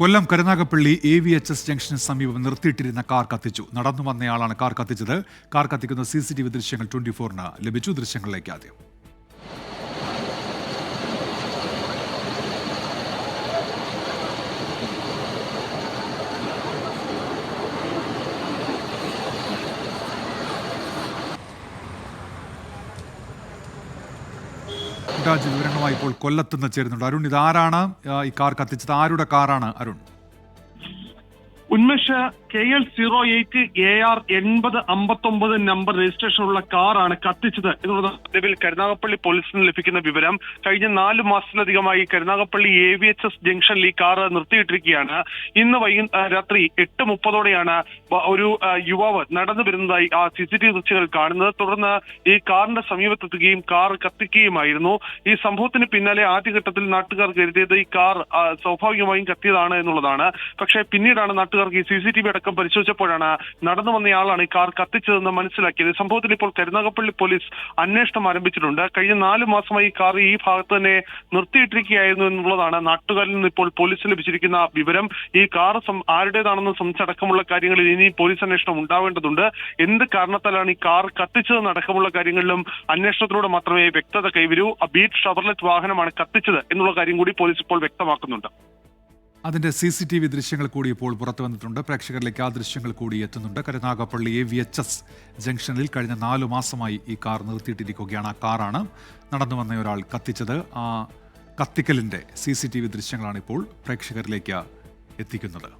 Kollam Karunagappally AVHS junction സമീപം നിർത്തിയിട്ടിരുന്ന car കത്തിച്ചു. നടന്നു വന്നയാളാണ് കാർ കത്തിച്ചത്. കാർ കത്തിക്കുന്ന CCTV ദൃശ്യങ്ങൾ 24-ന് ലഭിച്ചു. ദൃശ്യങ്ങളിലേക്ക് ആദ്യം. വിവരങ്ങളുമായി ഇപ്പോൾ കൊല്ലത്തുനിന്ന് ചേരുന്നുണ്ട് അരുൺ. ഇതാരാണ് ഈ കാർ കത്തിച്ചത്? ആരുടെ കാറാണ് Arun? Unmesh, KL08 AR 8059 number രജിസ്ട്രേഷനുള്ള കാറാണ് കത്തിച്ചത് എന്നുള്ളത് നിലവിൽ കരുനാഗപ്പള്ളി പോലീസിന് ലഭിക്കുന്ന വിവരം. കഴിഞ്ഞ 4 മാസത്തിലധികമായി കരുനാഗപ്പള്ളി AVHS ജംഗ്ഷനിൽ ഈ കാർ നിർത്തിയിട്ടിരിക്കുകയാണ്. ഇന്ന് രാത്രി 8:30 ഒരു യുവാവ് നടന്നു വരുന്നതായി ആ CCTV ദൃശ്യങ്ങൾ കാണുന്നത്. തുടർന്ന് ഈ കാറിന്റെ സമീപത്തെത്തുകയും കാർ കത്തിക്കുകയുമായിരുന്നു. ഈ സംഭവത്തിന് പിന്നാലെ ആദ്യഘട്ടത്തിൽ നാട്ടുകാർ കരുതിയത് ഈ കാർ സ്വാഭാവികമായും കത്തിയതാണ് എന്നുള്ളതാണ്. പക്ഷേ പിന്നീടാണ് നാട്ടുകാർക്ക് ഈ CCTV അടക്കം പരിശോധിച്ചപ്പോഴാണ് നടന്നു വന്നയാളാണ് ഈ കാർ കത്തിച്ചതെന്ന് മനസ്സിലാക്കിയത്. സംഭവത്തിൽ ഇപ്പോൾ കരുനാഗപ്പള്ളി പോലീസ് അന്വേഷണം ആരംഭിച്ചിട്ടുണ്ട്. കഴിഞ്ഞ 4 മാസമായി ഈ കാർ ഈ ഭാഗത്ത് തന്നെ നിർത്തിയിട്ടിരിക്കുകയായിരുന്നു എന്നുള്ളതാണ് നാട്ടുകാരിൽ നിന്ന് ഇപ്പോൾ പോലീസിന് ലഭിച്ചിരിക്കുന്ന വിവരം. ഈ കാർ ആരുടേതാണെന്ന് സംബന്ധിച്ചടക്കമുള്ള കാര്യങ്ങളിൽ ഇനി പോലീസ് അന്വേഷണം ഉണ്ടാവേണ്ടതുണ്ട്. എന്ത് കാരണത്താലാണ് ഈ കാർ കത്തിച്ചതെന്ന് അടക്കമുള്ള കാര്യങ്ങളിലും അന്വേഷണത്തിലൂടെ മാത്രമേ വ്യക്തത കൈവരൂ. ബീറ്റ് ഷവർലെറ്റ് വാഹനമാണ് കത്തിച്ചത് എന്നുള്ള കാര്യം കൂടി പോലീസ് ഇപ്പോൾ വ്യക്തമാക്കുന്നുണ്ട്. അതിന്റെ CCTV ദൃശ്യങ്ങൾ കൂടി ഇപ്പോൾ പുറത്തു വന്നിട്ടുണ്ട്. പ്രേക്ഷകരിലേക്ക് ആ ദൃശ്യങ്ങൾ കൂടി എത്തുന്നുണ്ട്. കരുനാഗപ്പള്ളി AVHS ജംഗ്ഷനിൽ കഴിഞ്ഞ 4 മാസമായി ഈ കാർ നിർത്തിയിട്ടിരിക്കുകയാണ്. ആ കാറാണ് നടന്നു വന്ന ഒരാൾ കത്തിച്ചത്. ആ കത്തിക്കലിന്റെ CCTV ദൃശ്യങ്ങളാണ് ഇപ്പോൾ പ്രേക്ഷകരിലേക്ക് എത്തിക്കുന്നത്.